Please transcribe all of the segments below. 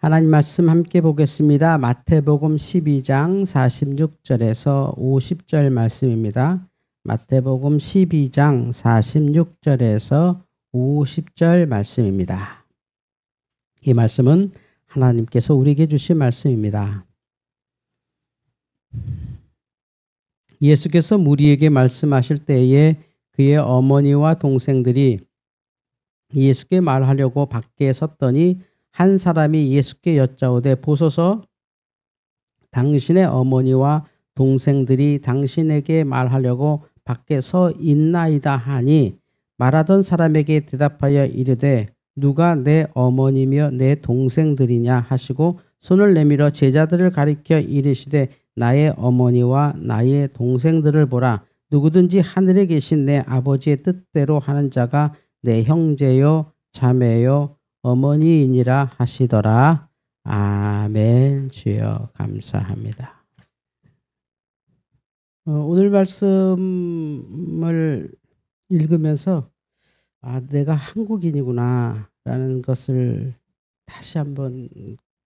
하나님 말씀 함께 보겠습니다. 마태복음 12장 46절에서 50절 말씀입니다. 마태복음 12장 46절에서 50절 말씀입니다. 이 말씀은 하나님께서 우리에게 주신 말씀입니다. 예수께서 무리에게 말씀하실 때에 그의 어머니와 동생들이 예수께 말하려고 밖에 섰더니 한 사람이 예수께 여짜오되 보소서 당신의 어머니와 동생들이 당신에게 말하려고 밖에 서 있나이다 하니 말하던 사람에게 대답하여 이르되 누가 내 어머니며 내 동생들이냐 하시고 손을 내밀어 제자들을 가리켜 이르시되 나의 어머니와 나의 동생들을 보라. 누구든지 하늘에 계신 내 아버지의 뜻대로 하는 자가 내 형제요 자매요 어머니이니라 하시더라. 아멘. 주여 감사합니다. 오늘 말씀을 읽으면서 내가 한국인이구나 라는 것을 다시 한번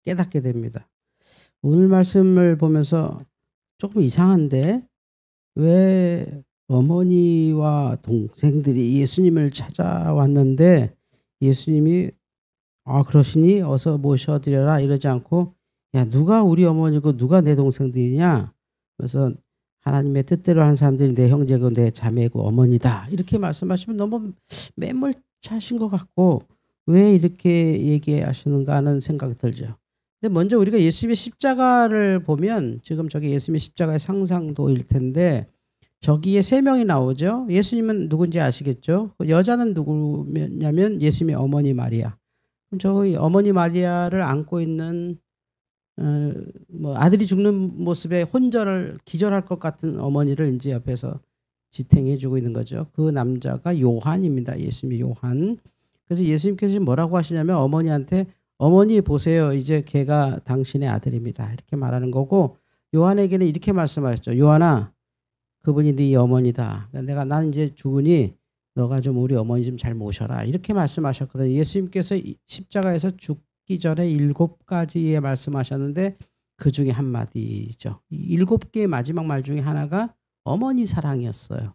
깨닫게 됩니다. 오늘 말씀을 보면서 조금 이상한데 왜 어머니와 동생들이 예수님을 찾아왔는데 예수님이 그러시니 어서 모셔드려라 이러지 않고 야 누가 우리 어머니고 누가 내 동생들이냐. 그래서 하나님의 뜻대로 하는 사람들이 내 형제고 내 자매고 어머니다 이렇게 말씀하시면 너무 매몰차신 것 같고 왜 이렇게 얘기하시는가 하는 생각이 들죠. 근데 먼저 우리가 예수님의 십자가를 보면 지금 저기 예수님의 십자가의 상상도일 텐데 저기에 세 명이 나오죠. 예수님은 누군지 아시겠죠? 그 여자는 누구냐면 예수님의 어머니 마리아. 저기 어머니 마리아를 안고 있는 아들이 죽는 모습에 기절할 것 같은 어머니를 이제 옆에서 지탱해주고 있는 거죠. 그 남자가 요한입니다. 예수님이 요한. 그래서 예수님께서 뭐라고 하시냐면 어머니한테 어머니 보세요. 이제 걔가 당신의 아들입니다. 이렇게 말하는 거고 요한에게는 이렇게 말씀하셨죠. 요한아, 그분이 네 어머니다. 나는 이제 죽으니 너가 좀 우리 어머니 좀 잘 모셔라. 이렇게 말씀하셨거든요. 예수님께서 십자가에서 죽기 전에 7가지의 말씀하셨는데 그 중에 한마디죠. 7개의 마지막 말 중에 하나가 어머니 사랑이었어요.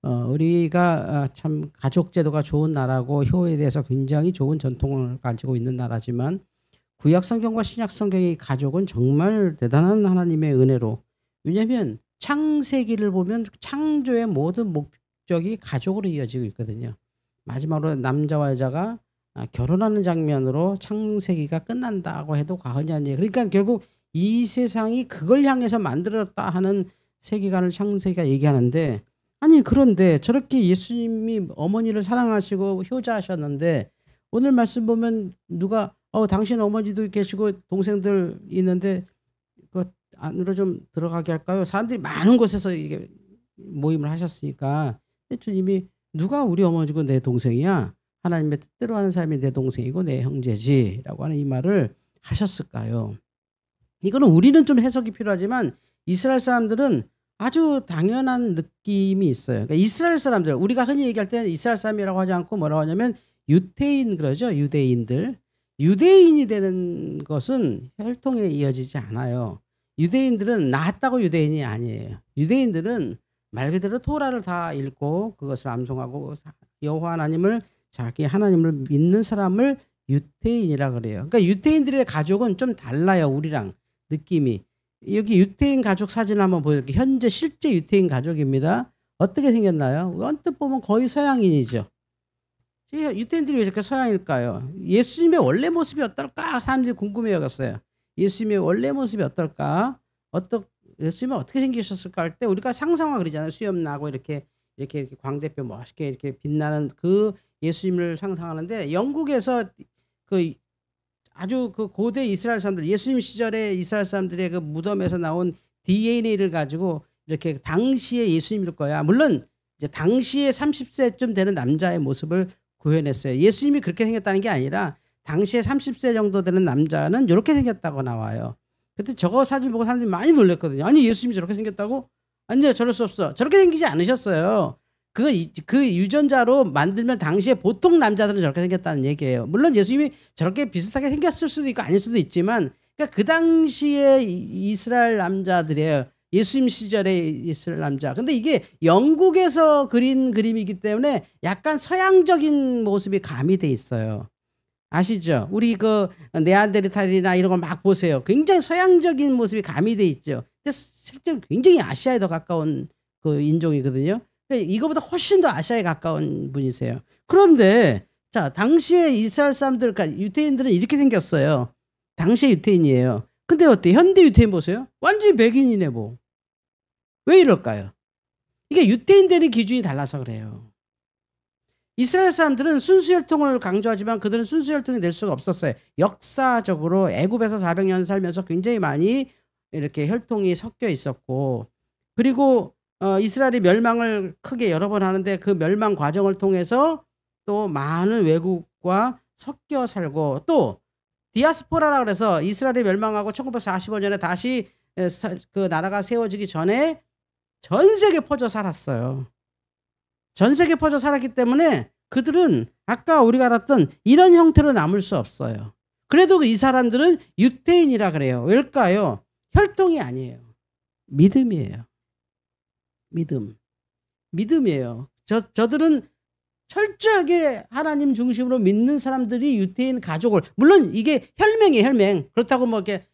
우리가 참 가족 제도가 좋은 나라고 효에 대해서 굉장히 좋은 전통을 가지고 있는 나라지만 구약 성경과 신약 성경의 가족은 정말 대단한 하나님의 은혜로 왜냐하면 창세기를 보면 창조의 모든 목적이 가족으로 이어지고 있거든요. 마지막으로 남자와 여자가 결혼하는 장면으로 창세기가 끝난다고 해도 과언이 아니에요. 그러니까 결국 이 세상이 그걸 향해서 만들었다 하는 세계관을 창세기가 얘기하는데 아니 그런데 저렇게 예수님이 어머니를 사랑하시고 효자하셨는데 오늘 말씀 보면 누가 당신 어머니도 계시고 동생들 있는데 그 안으로 좀 들어가게 할까요? 사람들이 많은 곳에서 이게 모임을 하셨으니까 주님이 누가 우리 어머니고 내 동생이야? 하나님의 뜻대로 하는 사람이 내 동생이고 내 형제지라고 하는 이 말을 하셨을까요? 이거는 우리는 좀 해석이 필요하지만 이스라엘 사람들은 아주 당연한 느낌이 있어요. 그러니까 이스라엘 사람들, 우리가 흔히 얘기할 때는 이스라엘 사람이라고 하지 않고 뭐라고 하냐면 유태인 그러죠. 유대인들. 유대인이 되는 것은 혈통에 이어지지 않아요. 유대인들은 낳았다고 유대인이 아니에요. 유대인들은 말 그대로 토라를 다 읽고 그것을 암송하고 여호와 하나님을 자기 하나님을 믿는 사람을 유태인이라 그래요. 그러니까 유태인들의 가족은 좀 달라요. 우리랑 느낌이. 여기 유태인 가족 사진을 한번 보여드릴게요. 현재 실제 유태인 가족입니다. 어떻게 생겼나요? 언뜻 보면 거의 서양인이죠. 유태인들이 왜 이렇게 서양일까요? 예수님의 원래 모습이 어떨까? 사람들이 궁금해 여겼어요. 예수님의 원래 모습이 어떨까? 예수님은 어떻게 생기셨을까 할 때 우리가 상상화 그러잖아요. 수염 나고 이렇게 광대뼈 멋있게 이렇게 빛나는 그 예수님을 상상하는데 영국에서 아주 그 고대 이스라엘 사람들, 예수님 시절에 이스라엘 사람들의 그 무덤에서 나온 DNA를 가지고 이렇게 당시의 예수님일 거야. 물론 이제 당시에 30세쯤 되는 남자의 모습을 구현했어요. 예수님이 그렇게 생겼다는 게 아니라 당시에 30세 정도 되는 남자는 이렇게 생겼다고 나와요. 그때 저거 사진 보고 사람들이 많이 놀랐거든요. 아니 예수님이 저렇게 생겼다고? 아니요, 저럴 수 없어. 저렇게 생기지 않으셨어요. 그 유전자로 만들면 당시에 보통 남자들은 저렇게 생겼다는 얘기예요. 물론 예수님이 저렇게 비슷하게 생겼을 수도 있고 아닐 수도 있지만, 그러니까 그 당시에 이스라엘 남자들이에요. 예수님 시절의 이스라엘 남자. 근데 이게 영국에서 그린 그림이기 때문에 약간 서양적인 모습이 가미돼 있어요. 아시죠? 우리 그 네안데르탈이나 이런 걸 막 보세요. 굉장히 서양적인 모습이 가미돼 있죠. 근데 실제 굉장히 아시아에 더 가까운 그 인종이거든요. 이거보다 훨씬 더 아시아에 가까운 분이세요. 그런데 자, 당시에 이스라엘 사람들, 그러니까 유태인들은 이렇게 생겼어요. 당시에 유태인이에요. 근데 어때? 현대 유태인 보세요. 완전히 백인이네 뭐. 왜 이럴까요? 이게 유태인 되는 기준이 달라서 그래요. 이스라엘 사람들은 순수혈통을 강조하지만 그들은 순수혈통이 될 수가 없었어요. 역사적으로 애굽에서 400년 살면서 굉장히 많이 이렇게 혈통이 섞여 있었고, 그리고 이스라엘이 멸망을 크게 여러 번 하는데 그 멸망 과정을 통해서 또 많은 외국과 섞여 살고, 또 디아스포라라 그래서 이스라엘이 멸망하고 1945년에 다시 그 나라가 세워지기 전에 전 세계 퍼져 살았어요. 전 세계 퍼져 살았기 때문에 그들은 아까 우리가 알았던 이런 형태로 남을 수 없어요. 그래도 이 사람들은 유태인이라 그래요. 왜일까요? 혈통이 아니에요. 믿음이에요. 믿음이에요. 저들은 철저하게 하나님 중심으로 믿는 사람들이 유태인 가족을, 물론 이게 혈맹이에요, 혈맹. 그렇다고 뭐 이렇게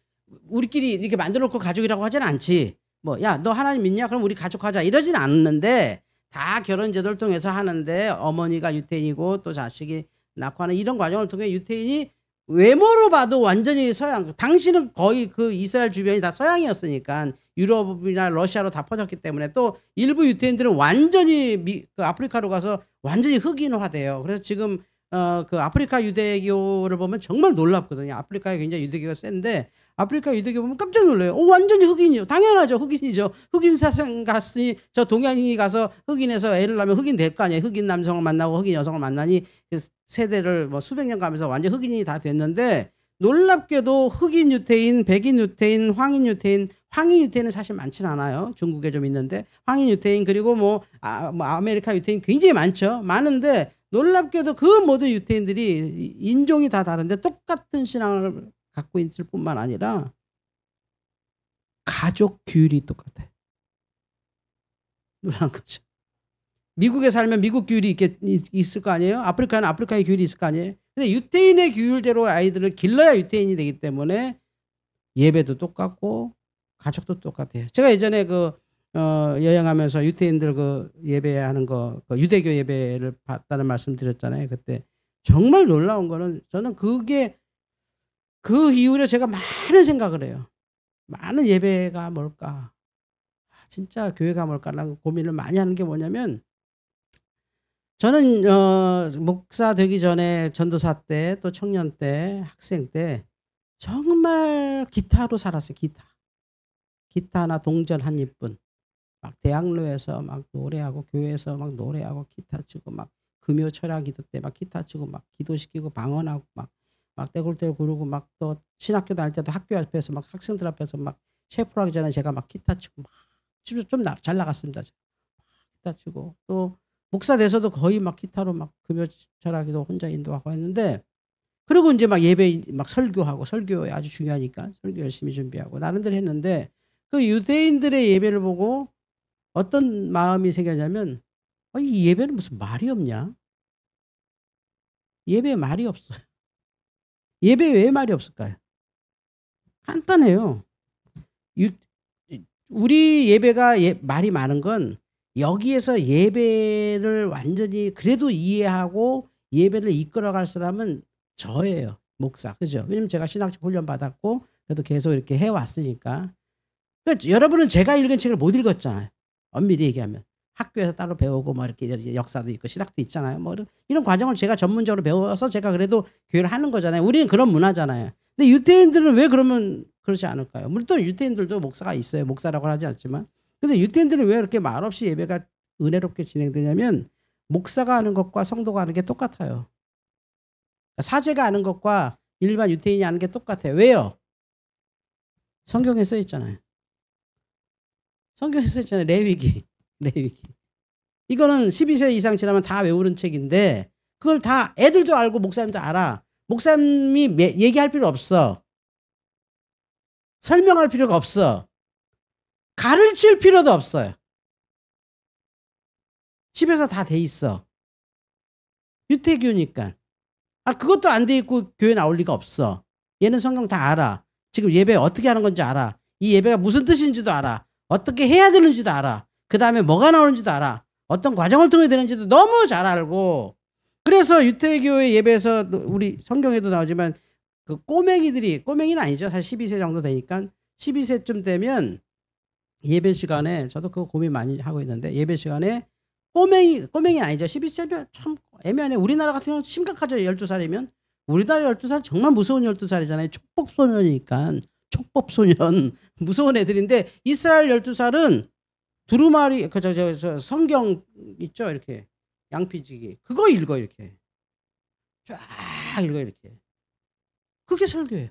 우리끼리 이렇게 만들어 놓고 가족이라고 하진 않지. 뭐, 야, 너 하나님 믿냐? 그럼 우리 가족 하자. 이러진 않는데, 다 결혼 제도를 통해서 하는데, 어머니가 유태인이고 또 자식이 낳고 하는 이런 과정을 통해 유태인이 외모로 봐도 완전히 서양, 당시는 거의 그 이스라엘 주변이 다 서양이었으니까 유럽이나 러시아로 다 퍼졌기 때문에, 또 일부 유태인들은 완전히 그 아프리카로 가서 완전히 흑인화돼요. 그래서 지금 그 아프리카 유대교를 보면 정말 놀랍거든요. 아프리카에 굉장히 유대교가 센데, 아프리카 유대교 보면 깜짝 놀라요. 완전히 흑인이요. 당연하죠. 흑인이죠. 흑인 사상 갔으니 저 동양인이 가서 흑인에서 애를 낳으면 흑인 될 거 아니에요. 흑인 남성을 만나고 흑인 여성을 만나니 그 세대를 뭐 수백 년 가면서 완전 흑인이 다 됐는데, 놀랍게도 흑인 유태인, 백인 유태인, 황인 유태인은 사실 많지는 않아요. 중국에 좀 있는데 황인 유태인, 그리고 뭐 아메리카 유태인 굉장히 많죠. 많은데 놀랍게도 그 모든 유태인들이 인종이 다 다른데 똑같은 신앙을 갖고 있을 뿐만 아니라 가족 규율이 똑같아요. 놀라운 거죠. 미국에 살면 미국 규율이 있을 거 아니에요? 아프리카는 아프리카의 규율이 있을 거 아니에요? 근데 유태인의 규율대로 아이들을 길러야 유태인이 되기 때문에 예배도 똑같고 가족도 똑같아요. 제가 예전에 여행하면서 유태인들 그 예배하는 거, 그 유대교 예배를 봤다는 말씀 드렸잖아요. 그때 정말 놀라운 거는, 저는 그게 그 이후로 제가 많은 생각을 해요. 많은 예배가 뭘까? 진짜 교회가 뭘까라고 고민을 많이 하는 게 뭐냐면, 저는 목사 되기 전에 전도사 때, 또 청년 때, 학생 때 정말 기타로 살았어요. 기타나 동전 한 입분. 막 대학로에서 막 노래하고, 교회에서 막 노래하고, 기타 치고, 막 금요 철야 기도 때 막 기타 치고, 막 기도시키고 방언하고, 막 떼굴떼굴 부르고, 막 또 신학교 다닐 때도 학교 앞에서 막 학생들 앞에서 막 셰프로 하기 전에 제가 막 기타 치고, 막 좀 잘 나갔습니다. 기타 치고, 또 목사 돼서도 거의 막 기타로 막 금요 철야 기도 혼자 인도하고 했는데, 그리고 이제 막 예배 막 설교하고, 설교에 아주 중요하니까 설교 열심히 준비하고 나름대로 했는데, 그 유대인들의 예배를 보고 어떤 마음이 생겼냐면, 이 예배는 무슨 말이 없냐? 예배에 말이 없어요. 예배에 왜 말이 없을까요? 간단해요. 우리 예배가 말이 많은 건, 여기에서 예배를 완전히 그래도 이해하고 예배를 이끌어갈 사람은 저예요. 목사. 그죠? 왜냐면 제가 신학적 훈련 받았고 그래도 계속 이렇게 해왔으니까. 그러니까 여러분은 제가 읽은 책을 못 읽었잖아요. 엄밀히 얘기하면. 학교에서 따로 배우고 뭐 이렇게 역사도 있고 신학도 있잖아요. 뭐 이런 과정을 제가 전문적으로 배워서 제가 그래도 교회를 하는 거잖아요. 우리는 그런 문화잖아요. 근데 유태인들은 왜 그러면 그렇지 않을까요? 물론 또 유태인들도 목사가 있어요. 목사라고 하지 않지만. 근데 유태인들은 왜 이렇게 말없이 예배가 은혜롭게 진행되냐면, 목사가 하는 것과 성도가 하는 게 똑같아요. 사제가 하는 것과 일반 유태인이 하는 게 똑같아요. 왜요? 성경에 써 있잖아요. 성경에 써 있잖아요. 레위기. 이거는 12세 이상 지나면 다 외우는 책인데 그걸 다 애들도 알고 목사님도 알아. 목사님이 얘기할 필요 없어. 설명할 필요가 없어. 가르칠 필요도 없어요. 집에서 다 돼 있어. 유태교니까. 그것도 안 돼 있고 교회 나올 리가 없어. 얘는 성경 다 알아. 지금 예배 어떻게 하는 건지 알아. 이 예배가 무슨 뜻인지도 알아. 어떻게 해야 되는지도 알아. 그 다음에 뭐가 나오는지도 알아. 어떤 과정을 통해 되는지도 너무 잘 알고. 그래서 유태교의 예배에서 우리 성경에도 나오지만 그 꼬맹이는 아니죠. 사실 12세 정도 되니까 12세쯤 되면 예배 시간에 저도 그거 고민 많이 하고 있는데 예배 시간에 꼬맹이 아니죠. 12세면 참 애매하네. 우리나라 같은 경우는 심각하죠. 12살이면. 우리나라 12살 정말 무서운 12살이잖아요. 촉법소년이니까. 촉법소년. 무서운 애들인데 이스라엘 12살은 두루마리 저 성경 있죠. 이렇게 양피지기. 그거 읽어 이렇게. 쫙 읽어 이렇게. 그게 설교예요.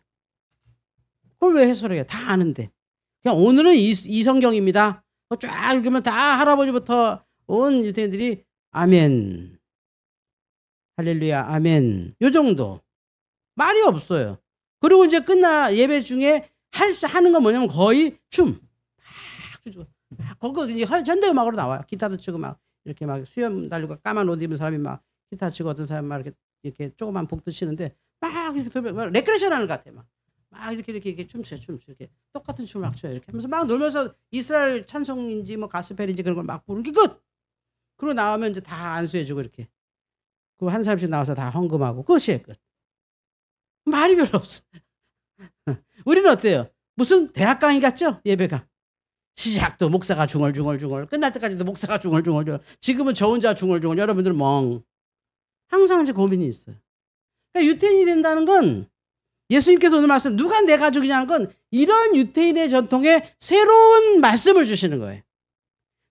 그걸 왜 해설해요? 다 아는데. 그냥 오늘은 이 성경입니다. 쫙 읽으면 다 할아버지부터 온 유대인들이 아멘. 할렐루야 아멘. 요 정도. 말이 없어요. 그리고 이제 예배 중에 하는 건 뭐냐면 거의 춤. 거기 이제 현대음악으로 나와요. 기타도 치고 막 이렇게 막 수염 달리고 까만 옷 입은 사람이 막 기타 치고 어떤 사람 막 이렇게 조그만 복도 치는데 막 이렇게 레크레이션 하는 것 같아. 막 이렇게 춤춰요. 이렇게 똑같은 춤을 막 춰요. 이렇게 하면서 막 놀면서 이스라엘 찬송인지 뭐 가스펠인지 그런 걸 막 부르는 게 끝. 그러고 나오면 이제 다 안수해주고 이렇게. 그리고 한 사람씩 나와서 다 헌금하고 끝이에요. 끝. 말이 별로 없어. 우리는 어때요? 무슨 대학 강의 같죠? 예배가. 시작도 목사가 중얼중얼 끝날 때까지도 목사가 중얼중얼 지금은 저 혼자 중얼중얼 여러분들은 멍. 항상 이제 고민이 있어요. 그러니까 유태인이 된다는 건 예수님께서 오늘 말씀 누가 내 가족이냐는 건 이런 유태인의 전통에 새로운 말씀을 주시는 거예요.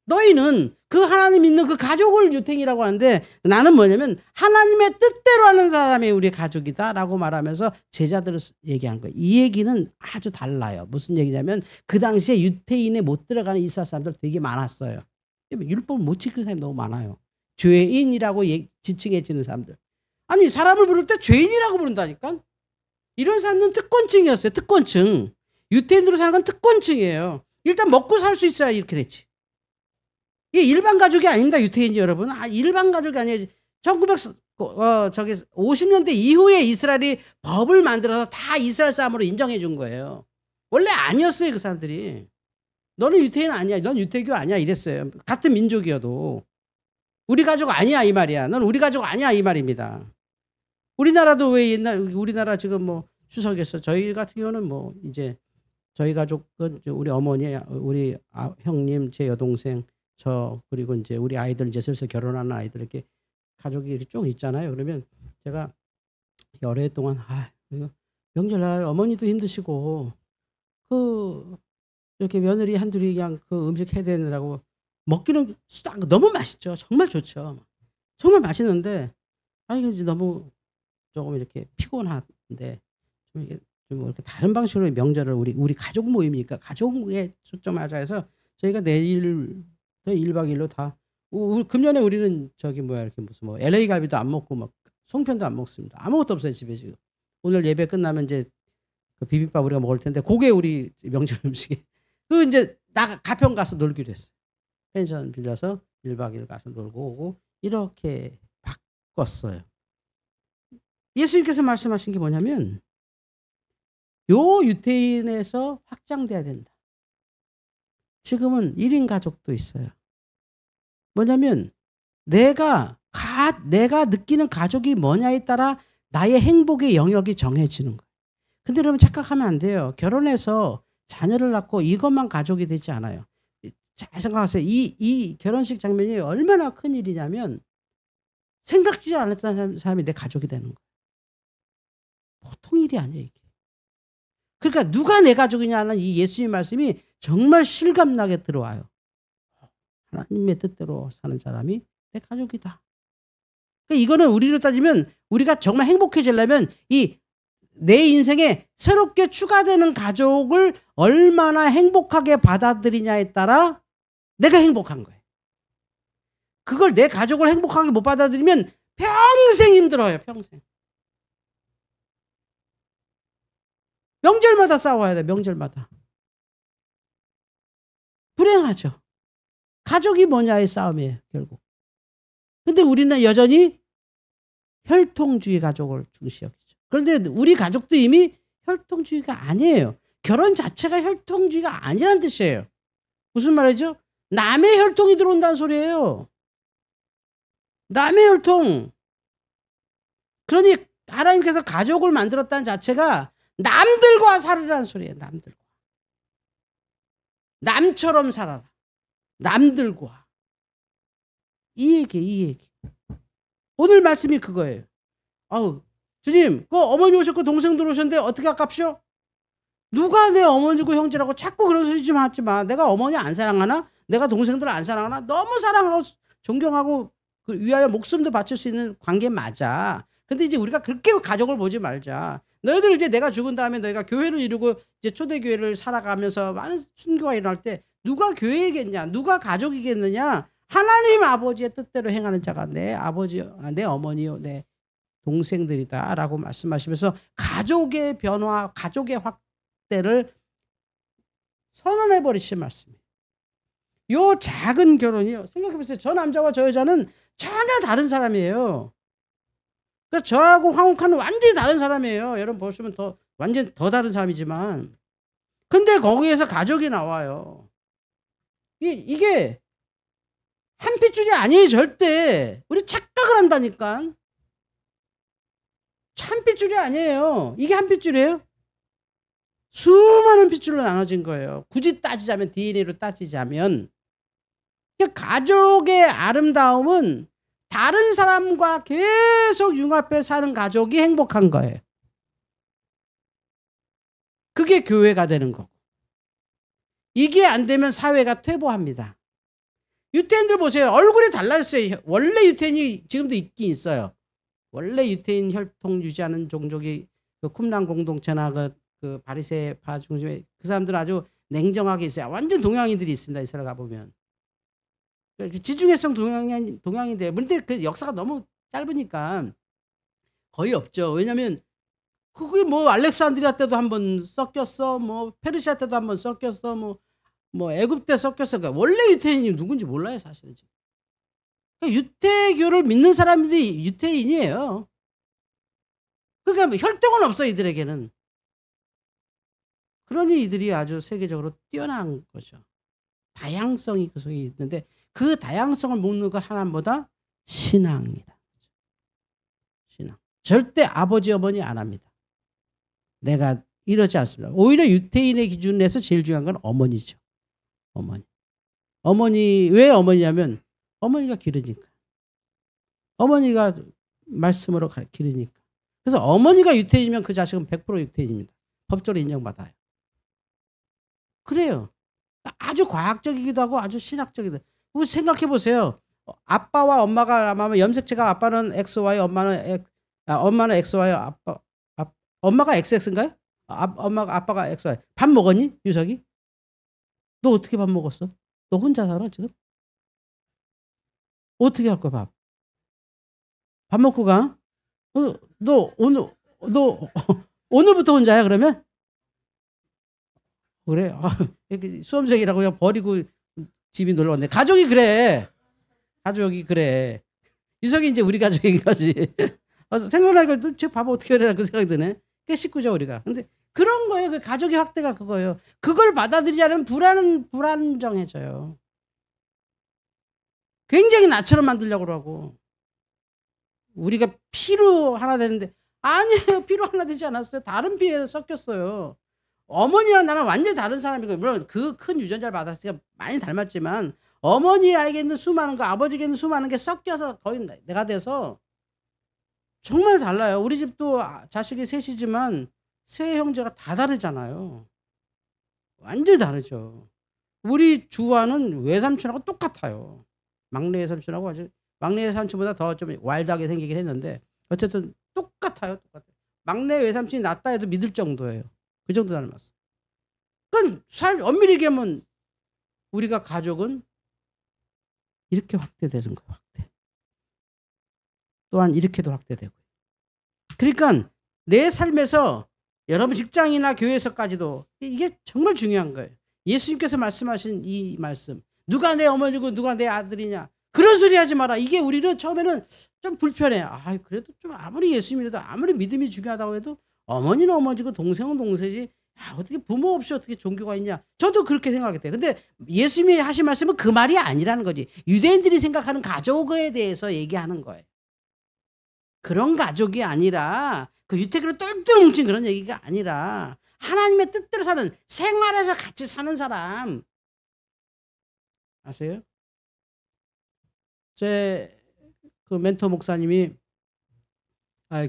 너희는 그 하나님 믿는 그 가족을 유태인이라고 하는데 나는 뭐냐면 하나님의 뜻대로 하는 사람이 우리 가족이다 라고 말하면서 제자들을 얘기하는 거예요. 이 얘기는 아주 달라요. 무슨 얘기냐면 그 당시에 유태인에 못 들어가는 이스라엘 사람들 되게 많았어요. 율법을 못 지키는 사람이 너무 많아요. 죄인이라고 지칭해지는 사람들. 아니 사람을 부를 때 죄인이라고 부른다니까. 이런 사람은 특권층이었어요. 특권층. 유태인으로 사는 건 특권층이에요. 일단 먹고 살 수 있어야 이렇게 됐지. 이게 일반 가족이 아닙니다. 유태인이 여러분. 일반 가족이 아니에요. 50년대 이후에 이스라엘이 법을 만들어서 다 이스라엘 사람으로 인정해 준 거예요. 원래 아니었어요. 그 사람들이. 너는 유태인 아니야. 넌 유태교 아니야. 이랬어요. 같은 민족이어도. 우리 가족 아니야 이 말이야. 넌 우리 가족 아니야 이 말입니다. 우리나라도 왜 우리나라 지금 뭐 추석에서 저희 같은 경우는 뭐 이제 저희 가족은 우리 어머니, 우리 형님, 제 여동생, 저 그리고 이제 우리 아이들 이제 슬슬 결혼하는 아이들 이렇게 가족이 이렇게 쭉 있잖아요. 그러면 제가 여러 해 동안 이거 명절날 어머니도 힘드시고 이렇게 며느리 한둘이 그냥 그 음식 해야 되느라고 먹기는 너무 맛있죠. 정말 좋죠. 정말 맛있는데 이게 너무 조금 이렇게 피곤한데 좀 이렇게 다른 방식으로 명절을 우리 가족 모임이니까 가족에 초점하자 해서 저희가 내일 1박 2일로 다 금년에 우리는 이렇게 무슨 뭐 LA 갈비도 안 먹고 막 송편도 안 먹습니다. 아무것도 없어요 집에 지금. 오늘 예배 끝나면 이제 그 비빔밥 우리가 먹을 텐데 그게 우리 명절 음식이. 그 이제 가평 가서 놀기로 했어요. 펜션 빌려서 1박 2일 가서 놀고 오고 이렇게 바꿨어요. 예수님께서 말씀하신 게 뭐냐면 요 유태인에서 확장돼야 된다. 지금은 1인 가족도 있어요. 뭐냐면 내가 느끼는 가족이 뭐냐에 따라 나의 행복의 영역이 정해지는 거예요. 근데 여러분 착각하면 안 돼요. 결혼해서 자녀를 낳고 이것만 가족이 되지 않아요. 잘 생각하세요. 이 결혼식 장면이 얼마나 큰 일이냐면 생각지도 않았던 사람이 내 가족이 되는 거예요. 보통 일이 아니에요. 이게. 그러니까 누가 내 가족이냐는 이 예수님 말씀이 정말 실감나게 들어와요. 하나님의 뜻대로 사는 사람이 내 가족이다. 그러니까 이거는 우리로 따지면 우리가 정말 행복해지려면 내 인생에 새롭게 추가되는 가족을 얼마나 행복하게 받아들이냐에 따라 내가 행복한 거예요. 그걸 내 가족을 행복하게 못 받아들이면 평생 힘들어요. 평생. 명절마다 싸워야 돼. 명절마다. 불행하죠. 가족이 뭐냐의 싸움이에요. 결국. 근데 우리는 여전히 혈통주의 가족을 중시하죠. 그런데 우리 가족도 이미 혈통주의가 아니에요. 결혼 자체가 혈통주의가 아니라는 뜻이에요. 무슨 말이죠? 남의 혈통이 들어온다는 소리예요. 남의 혈통. 그러니 하나님께서 가족을 만들었다는 자체가 남들과 살으라는 소리예요. 남들과. 남처럼 살아라. 남들과. 이 얘기. 오늘 말씀이 그거예요. 아우, 주님, 그 어머니 오셨고 동생들 오셨는데 어떻게 아깝쇼? 누가 내 어머니고 형제라고 자꾸 그런 소리 좀 하지 마. 내가 어머니 안 사랑하나? 내가 동생들 안 사랑하나? 너무 사랑하고 존경하고 그 위하여 목숨도 바칠 수 있는 관계 맞아. 근데 이제 우리가 그렇게 가족을 보지 말자. 너희들 이제 내가 죽은 다음에 너희가 교회를 이루고 이제 초대교회를 살아가면서 많은 순교가 일어날 때 누가 교회이겠냐? 누가 가족이겠느냐? 하나님 아버지의 뜻대로 행하는 자가 내 아버지요, 내 어머니요, 내 동생들이다라고 말씀하시면서 가족의 변화, 가족의 확대를 선언해 버리신 말씀이에요. 요 작은 결혼이요. 생각해 보세요. 저 남자와 저 여자는 전혀 다른 사람이에요. 그러니까 저하고 황욱한은 완전히 다른 사람이에요. 여러분 보시면 완전 더 다른 사람이지만. 근데 거기에서 가족이 나와요. 이게 한 핏줄이 아니에요. 절대. 우리 착각을 한다니까. 한 핏줄이 아니에요. 이게 한 핏줄이에요. 수많은 핏줄로 나눠진 거예요. 굳이 따지자면, DNA로 따지자면. 그러니까 가족의 아름다움은 다른 사람과 계속 융합해 사는 가족이 행복한 거예요. 그게 교회가 되는 거고. 이게 안 되면 사회가 퇴보합니다. 유태인들 보세요. 얼굴이 달라졌어요. 원래 유태인이 지금도 있긴 있어요. 원래 유태인 혈통 유지하는 종족이 그 쿰란 공동체나 그 바리새파 중심에 그 사람들은 아주 냉정하게 있어요. 완전 동양인들이 있습니다. 이스라엘 가보면. 지중해성 동양인데, 근데 그 역사가 너무 짧으니까 거의 없죠. 왜냐면 그게 뭐 알렉산드리아 때도 한번 섞였어, 뭐 페르시아 때도 한번 섞였어, 뭐 애굽 때 섞였어. 그러니까 원래 유태인이 누군지 몰라요, 사실은. 그러니까 유태교를 믿는 사람들이 유태인이에요. 그러니까 뭐 혈통은 없어, 이들에게는. 그러니 이들이 아주 세계적으로 뛰어난 거죠. 다양성이 그 속에 있는데 그 다양성을 묻는 것 하나보다 신앙이다. 신앙. 절대 아버지 어머니 안 합니다. 내가 이러지 않습니다. 오히려 유태인의 기준에서 제일 중요한 건 어머니죠. 어머니. 왜 어머니냐면 어머니가 기르니까. 어머니가 말씀으로 기르니까. 그래서 어머니가 유태인이면 그 자식은 100% 유태인입니다. 법적으로 인정받아요. 그래요. 아주 과학적이기도 하고 아주 신학적이기도 하고. 생각해 보세요. 아빠와 엄마가 아마 염색체가 아빠는 XY, 엄마는 XY, 엄마가 XX인가요? 아빠가 XY. 밥 먹었니? 유석이? 너 어떻게 밥 먹었어? 너 혼자 살아 지금? 어떻게 할 거야 밥? 밥 먹고 가? 너 오늘부터 혼자야 그러면? 그래? 수험생이라고 그냥 버리고 집이 놀러 왔네. 가족이 그래. 유석이 이제 우리 가족인 거지. 생각하니까 쟤 밥 어떻게 해야 그 생각이 드네. 꽤 식구죠 우리가. 근데 그런 거예요. 그 가족의 확대가 그거예요. 그걸 받아들이지 않으면 불안정해져요. 굉장히 나처럼 만들려고 그러고. 우리가 피로 하나 되는데 아니에요. 피로 하나 되지 않았어요. 다른 피에 섞였어요. 어머니랑 나랑 완전히 다른 사람이고, 물론 그 큰 유전자를 받았으니까 많이 닮았지만 어머니에게 있는 수많은 거, 아버지에게 있는 수많은 게 섞여서 거의 내가 돼서 정말 달라요. 우리 집도 자식이 셋이지만 세 형제가 다 다르잖아요. 완전히 다르죠. 우리 주와는 외삼촌하고 똑같아요. 막내 외삼촌하고 아주 막내 외삼촌보다 더 좀 와일드하게 생기긴 했는데 어쨌든 똑같아요. 막내 외삼촌이 낫다 해도 믿을 정도예요. 그 정도 닮았어. 그건 엄밀히 얘기하면 우리가 가족은 이렇게 확대되는 거예요. 또한 이렇게도 확대되고. 그러니까 내 삶에서 여러분 직장이나 교회에서까지도 이게 정말 중요한 거예요. 예수님께서 말씀하신 이 말씀. 누가 내 어머니고 누가 내 아들이냐. 그런 소리 하지 마라. 이게 우리는 처음에는 좀 불편해. 아, 그래도 좀 아무리 예수님이라도 아무리 믿음이 중요하다고 해도 어머니는 어머니고 동생은 동생이지. 야, 어떻게 부모 없이 어떻게 종교가 있냐. 저도 그렇게 생각했대요. 근데 예수님이 하신 말씀은 그 말이 아니라는 거지. 유대인들이 생각하는 가족에 대해서 얘기하는 거예요. 그런 가족이 아니라 그 유태교로 똘똘 뭉친 그런 얘기가 아니라 하나님의 뜻대로 사는 생활에서 같이 사는 사람. 아세요? 제 그 멘토 목사님이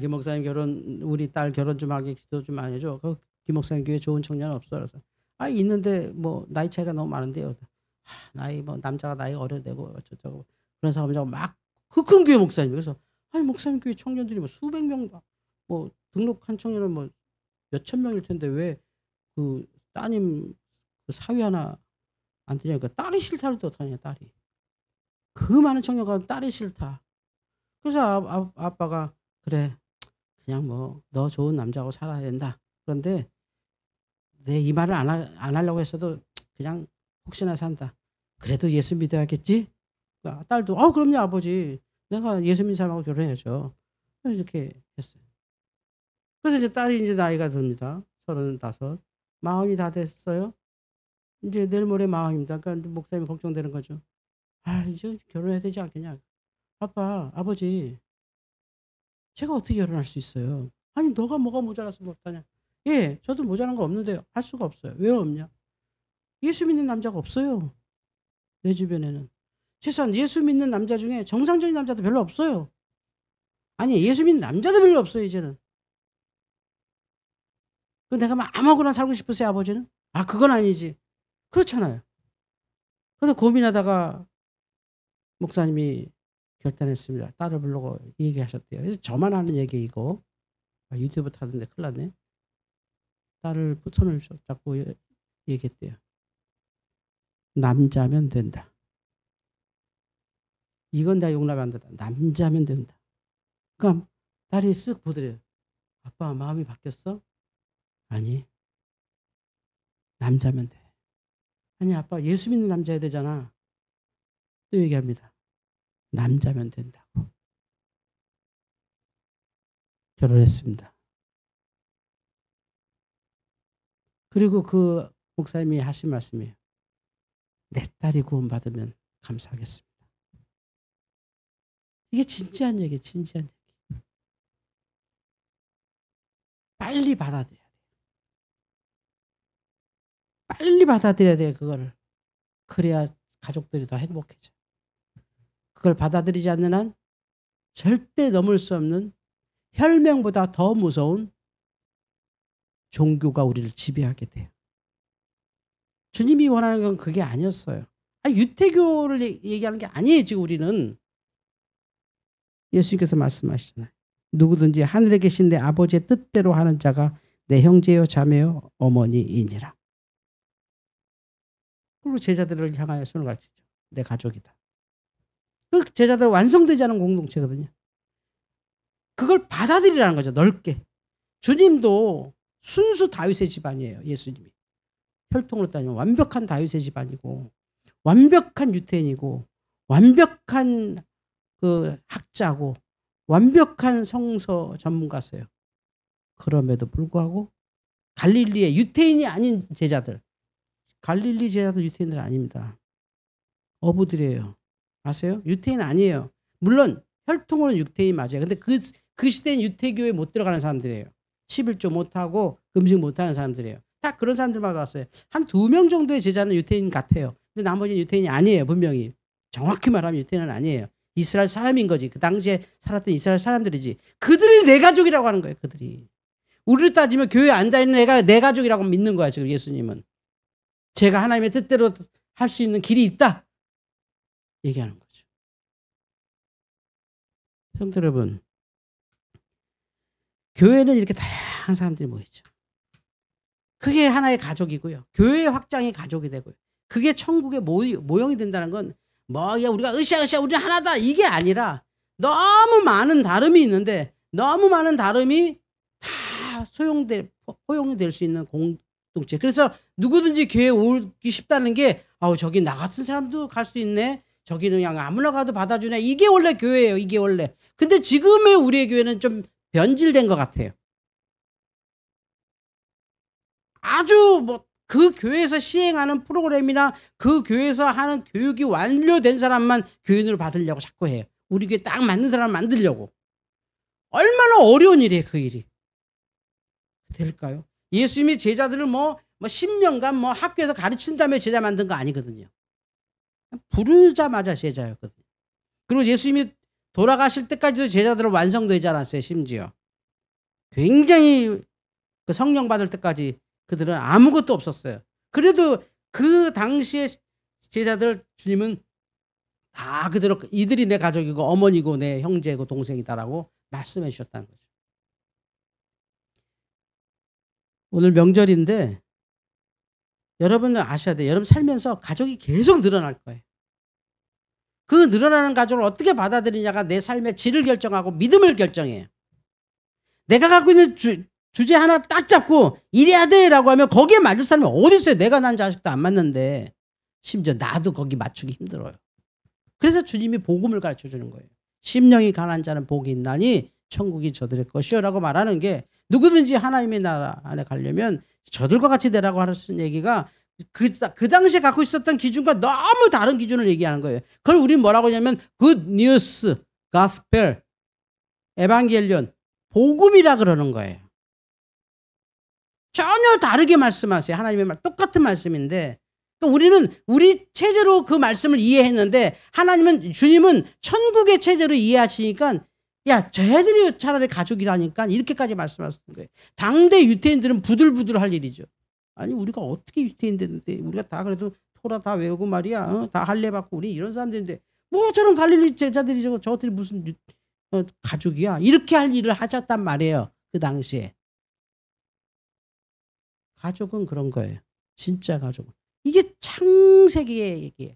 김 목사님 우리 딸 결혼 좀 하게 기도 좀 많이 해줘. 김 목사님 교회 좋은 청년 없어. 그래서 있는데 뭐 나이 차이가 너무 많은데요. 나이 뭐 남자가 나이가 어려도 되고 어쩌고 그런 사람하고 막 큰 교회 목사님. 그래서 목사님 교회 청년들이 뭐 수백 명 뭐 등록한 청년은 뭐 몇천 명일 텐데 왜 그 따님 그 사위 하나 안 되냐니까 딸이 싫다를 또 어떡하냐 딸이. 그 많은 청년과 딸이 싫다. 그래서 아빠가 그래 그냥 뭐 너 좋은 남자하고 살아야 된다. 그런데 내 이 말을 안 하려고 했어도 그냥 혹시나 산다. 그래도 예수 믿어야겠지? 딸도 그럼요 아버지. 내가 예수 믿는 사람하고 결혼해야죠. 이렇게 했어요. 그래서 이제 딸이 이제 나이가 듭니다. 35. 40이 다 됐어요. 이제 내일 모레 40입니다. 그러니까 목사님이 걱정되는 거죠. 이제 결혼해야 되지 않겠냐. 아버지. 제가 어떻게 결혼할 수 있어요? 너가 뭐가 모자라서 못하냐. 예, 저도 모자란 거 없는데 할 수가 없어요. 왜 없냐? 예수 믿는 남자가 없어요. 내 주변에는. 최소한 예수 믿는 남자 중에 정상적인 남자도 별로 없어요. 예수 믿는 남자도 별로 없어요, 이제는. 내가 막 아무거나 살고 싶으세요, 아버지는? 그건 아니지. 그렇잖아요. 그래서 고민하다가 목사님이 결단했습니다. 딸을 부르고 얘기하셨대요. 그래서 저만 하는 얘기 이거. 유튜브 타던데 큰일 났네. 딸을 손을 잡고 얘기했대요. 남자면 된다. 이건 다 용납 안 된다. 남자면 된다. 그러니까 딸이 쓱 보더래요. 아빠 마음이 바뀌었어? 아니. 남자면 돼. 아빠 예수 믿는 남자야 되잖아. 또 얘기합니다. 남자면 된다고. 결혼했습니다. 그리고 그 목사님이 하신 말씀이에요. 내 딸이 구원받으면 감사하겠습니다. 이게 진지한 얘기예요. 진지한 얘기. 빨리 받아들여야 돼요. 빨리 받아들여야 돼요. 그거를. 그래야 가족들이 더 행복해져. 그걸 받아들이지 않는 한 절대 넘을 수 없는 혈맹보다 더 무서운 종교가 우리를 지배하게 돼요. 주님이 원하는 건 그게 아니었어요. 유태교를 얘기하는 게 아니에요. 지금 우리는. 예수님께서 말씀하시잖아요. 누구든지 하늘에 계신 내 아버지의 뜻대로 하는 자가 내 형제요 자매요 어머니이니라. 그리고 제자들을 향하여 손을 가르치죠. 내 가족이다. 그 제자들 완성되지 않은 공동체거든요. 그걸 받아들이라는 거죠. 넓게. 주님도 순수 다윗의 집안이에요. 예수님이. 혈통으로 따지면 완벽한 다윗의 집안이고 완벽한 유태인이고 완벽한 그 학자고 완벽한 성서 전문가세요. 그럼에도 불구하고 갈릴리의 유태인이 아닌 제자들. 갈릴리 제자도 유태인들 아닙니다. 어부들이에요. 아세요? 유태인 아니에요. 물론 혈통으로는 유태인 맞아요. 근데 그 시대엔 유태교에 못 들어가는 사람들이에요. 11조 못하고 금식 못하는 사람들이에요. 딱 그런 사람들만 왔어요. 한 2명 정도의 제자는 유태인 같아요. 근데 나머지는 유태인이 아니에요. 분명히. 정확히 말하면 유태인은 아니에요. 이스라엘 사람인 거지. 그 당시에 살았던 이스라엘 사람들이지. 그들이 내 가족이라고 하는 거예요. 그들이. 우리를 따지면 교회 안 다니는 애가 내 가족이라고 믿는 거야. 지금 예수님은. 제가 하나님의 뜻대로 할 수 있는 길이 있다. 얘기하는 거죠. 성도 여러분. 교회는 이렇게 다양한 사람들이 모이죠. 그게 하나의 가족이고요. 교회의 확장이 가족이 되고요. 그게 천국의 모형이 된다는 건 우리가 으쌰으쌰 우리는 하나다 이게 아니라 너무 많은 다름이 있는데 너무 많은 다름이 다 허용이 될 수 있는 공동체. 그래서 누구든지 교회 오기 쉽다는 게 저기 나 같은 사람도 갈 수 있네. 저기는 그냥 아무나 가도 받아주네. 이게 원래 교회예요. 이게 원래. 근데 지금의 우리의 교회는 좀 변질된 것 같아요. 아주 그 교회에서 시행하는 프로그램이나 그 교회에서 하는 교육이 완료된 사람만 교인으로 받으려고 자꾸 해요. 우리 교회 딱 맞는 사람을 만들려고. 얼마나 어려운 일이에요, 그 일이. 될까요? 예수님이 제자들을 10년간 학교에서 가르친 다음에 제자 만든 거 아니거든요. 부르자마자 제자였거든요. 그리고 예수님이 돌아가실 때까지도 제자들은 완성되지 않았어요, 심지어. 굉장히 그 성령 받을 때까지 그들은 아무것도 없었어요. 그래도 그 당시에 제자들 주님은 다 그대로 이들이 내 가족이고 어머니고 내 형제고 동생이다라고 말씀해 주셨다는 거죠. 오늘 명절인데 여러분은 아셔야 돼요. 여러분 살면서 가족이 계속 늘어날 거예요. 그 늘어나는 가족을 어떻게 받아들이냐가 내 삶의 질을 결정하고 믿음을 결정해요. 내가 갖고 있는 주제 하나 딱 잡고 이래야 돼라고 하면 거기에 맞을 사람이 어디 있어요. 내가 난 자식도 안 맞는데 심지어 나도 거기 맞추기 힘들어요. 그래서 주님이 복음을 가르쳐주는 거예요. 심령이 가난한 자는 복이 있나니 천국이 저들의 것이요 라고 말하는 게 누구든지 하나님의 나라 안에 가려면 저들과 같이 되라고 하는 얘기가 그 당시에 갖고 있었던 기준과 너무 다른 기준을 얘기하는 거예요. 그걸 우리는 뭐라고 하냐면 good news, gospel, 에반겔리온, 복음이라 그러는 거예요. 전혀 다르게 말씀하세요. 하나님의 말 똑같은 말씀인데 우리는 우리 체제로 그 말씀을 이해했는데 하나님은 주님은 천국의 체제로 이해하시니까 야 쟤들이 차라리 가족이라니까 이렇게까지 말씀하시는 거예요. 당대 유태인들은 부들부들할 일이죠. 아니 우리가 어떻게 유태인 됐는데 우리가 다 그래도 토라 다 외우고 말이야 다 할례 받고 우리 이런 사람들인데 저런 갈릴리 제자들이 저들이 무슨 가족이야 이렇게 할 일을 하셨단 말이에요. 그 당시에 가족은 그런 거예요. 진짜 가족은 이게 창세기의 얘기예요.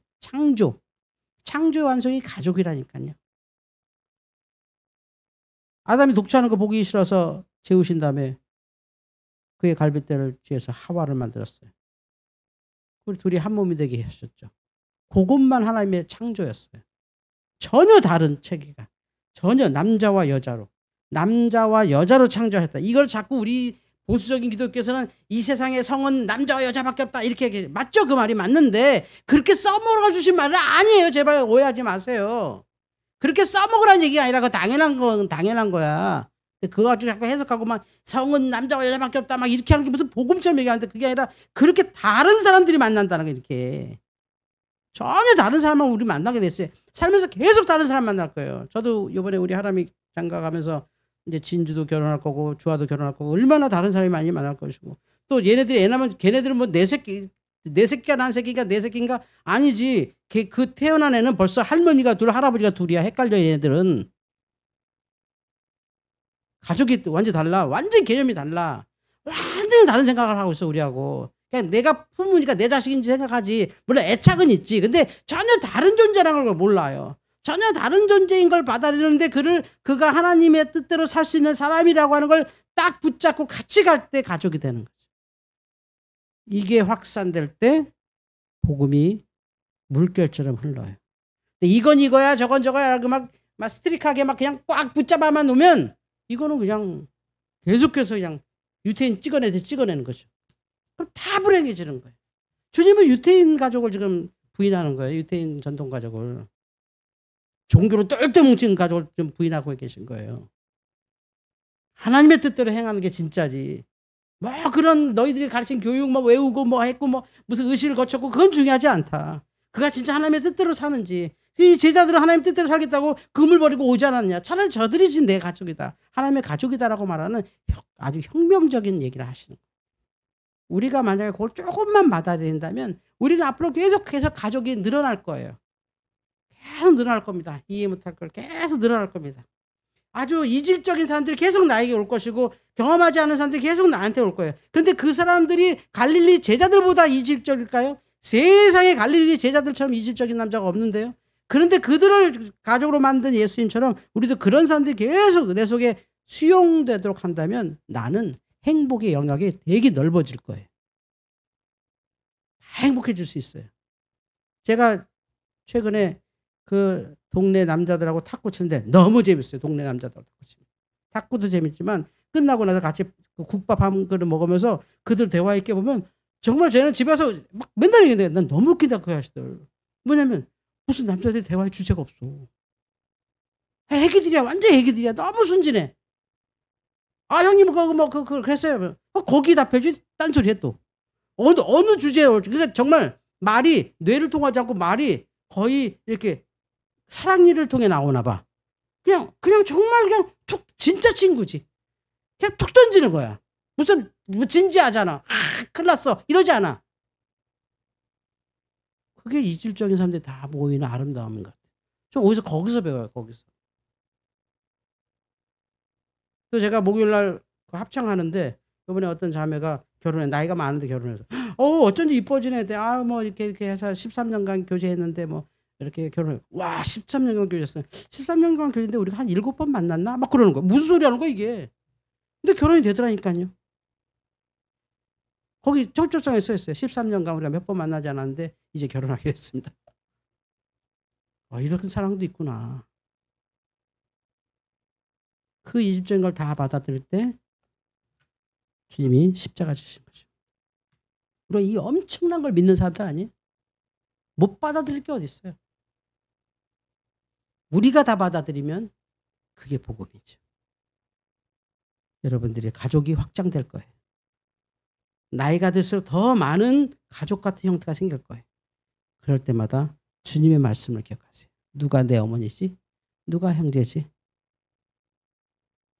창조의 완성이 가족이라니까요. 아담이 독초하는 거 보기 싫어서 재우신 다음에 그의 갈빗대를 쥐어서 하와를 만들었어요. 우리 둘이 한 몸이 되게 하셨죠. 그것만 하나님의 창조였어요. 전혀 다른 체계가. 전혀 남자와 여자로 창조하셨다. 이걸 자꾸 우리 보수적인 기독교에서는 이 세상의 성은 남자와 여자밖에 없다 이렇게 얘기해요. 맞죠? 그 말이 맞는데 그렇게 써먹어 주신 말은 아니에요. 제발 오해하지 마세요. 그렇게 써먹으라는 얘기가 아니라 당연한 건 당연한 거야. 그거 가지고 자꾸 해석하고 막 성은 남자와 여자밖에 없다 막 이렇게 하는 게 무슨 복음처럼 얘기하는데 그게 아니라 그렇게 다른 사람들이 만난다는 거 이렇게. 전혀 다른 사람만 우리 만나게 됐어요. 살면서 계속 다른 사람 만날 거예요. 저도 이번에 우리 하람이 장가 가면서 이제 진주도 결혼할 거고 주아도 결혼할 거고 얼마나 다른 사람이 많이 만날 것이고 또 얘네들이 애 낳으면 걔네들은 내 새끼가 난 새끼가 내 새끼인가 아니지. 그 태어난 애는 벌써 할머니가 둘 할아버지가 둘이야. 헷갈려 얘네들은. 가족이 완전히 달라. 완전히 개념이 달라. 완전히 다른 생각을 하고 있어 우리하고. 그냥 내가 부모니까 내 자식인지 생각하지. 물론 애착은 있지. 근데 전혀 다른 존재라는 걸 몰라요. 전혀 다른 존재인 걸 받아들이는데 그가 하나님의 뜻대로 살 수 있는 사람이라고 하는 걸 딱 붙잡고 같이 갈 때 가족이 되는 거죠. 이게 확산될 때 복음이 물결처럼 흘러요. 이건 이거야 저건 저거야 막 스트릭하게 막 그냥 꽉 붙잡아만 놓으면 이거는 그냥 계속해서 그냥 유태인 찍어내는 거죠. 그럼 다 불행해지는 거예요. 주님은 유태인 가족을 지금 부인하는 거예요. 유태인 전통 가족을. 종교로 똘똘 뭉친 가족을 좀 부인하고 계신 거예요. 하나님의 뜻대로 행하는 게 진짜지. 그런 너희들이 가르친 교육 외우고 했고 무슨 의식을 거쳤고 그건 중요하지 않다. 그가 진짜 하나님의 뜻대로 사는지. 이 제자들은 하나님 뜻대로 살겠다고 금을 버리고 오지 않았냐. 차라리 저들이 지금 내 가족이다. 하나님의 가족이다라고 말하는 아주 혁명적인 얘기를 하시는 거예요. 우리가 만약에 그걸 조금만 받아들인다면 우리는 앞으로 계속해서 가족이 늘어날 거예요. 계속 늘어날 겁니다. 이해 못할 걸 계속 늘어날 겁니다. 아주 이질적인 사람들이 계속 나에게 올 것이고 경험하지 않은 사람들이 계속 나한테 올 거예요. 그런데 그 사람들이 갈릴리 제자들보다 이질적일까요? 세상에 갈릴리 제자들처럼 이질적인 남자가 없는데요. 그런데 그들을 가족으로 만든 예수님처럼 우리도 그런 사람들이 계속 내 속에 수용되도록 한다면 나는 행복의 영역이 되게 넓어질 거예요. 행복해질 수 있어요. 제가 최근에 그 동네 남자들하고 탁구 치는데 너무 재밌어요. 동네 남자들하고 탁구 치는. 탁구도 재밌지만 끝나고 나서 같이 국밥 한 그릇 먹으면서 그들 대화 있게 보면 정말 쟤는 집에서 막 맨날 얘기해. 난 너무 웃긴다 그 아저씨들. 뭐냐면 무슨 남자들이 대화의 주제가 없어. 애기들이야. 완전 애기들이야. 너무 순진해. 아 형님 그랬어요. 거기 답해주지 딴소리 해 또. 어느 주제요. 그러니까 정말 말이 뇌를 통하지 않고 말이 거의 이렇게 사랑니를 통해 나오나 봐. 그냥 정말 그냥 툭 진짜 친구지. 그냥 툭 던지는 거야. 무슨 뭐 진지하잖아. 큰일 났어. 이러지 않아. 그게 이질적인 사람들이 다 모이는 아름다움인 것 같아요. 좀 거기서 배워요. 거기서. 또 제가 목요일날 합창하는데 이번에 어떤 자매가 결혼해. 나이가 많은데 결혼해서 어쩐지 이뻐지네. 뭐 이렇게 해서 13년간 교제했는데 뭐 이렇게 결혼해. 와 13년간 교제했어요. 13년간 교제인데 우리가 한 7번 만났나? 막 그러는 거야. 무슨 소리 하는 거야 이게. 근데 결혼이 되더라니까요. 거기 청첩장에 써 있어요. 13년간 우리가 몇 번 만나지 않았는데 이제 결혼하기로 했습니다. 이런 사랑도 있구나. 그 이질적인 걸 다 받아들일 때 주님이 십자가 지신 거죠. 우리가 이 엄청난 걸 믿는 사람들 아니에요? 못 받아들일 게 어디 있어요? 우리가 다 받아들이면 그게 복음이죠. 여러분들의 가족이 확장될 거예요. 나이가 들수록 더 많은 가족 같은 형태가 생길 거예요. 그럴 때마다 주님의 말씀을 기억하세요. 누가 내 어머니지? 누가 형제지?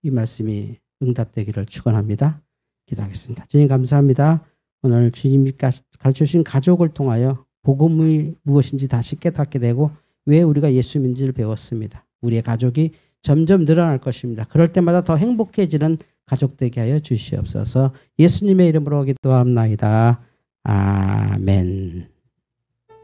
이 말씀이 응답되기를 축원합니다. 기도하겠습니다. 주님 감사합니다. 오늘 주님이 가르쳐주신 가족을 통하여 복음이 무엇인지 다시 깨닫게 되고 왜 우리가 예수 믿는지를 배웠습니다. 우리의 가족이 점점 늘어날 것입니다. 그럴 때마다 더 행복해지는 가족 되게 하여 주시옵소서. 예수님의 이름으로 기도합나이다. 아멘.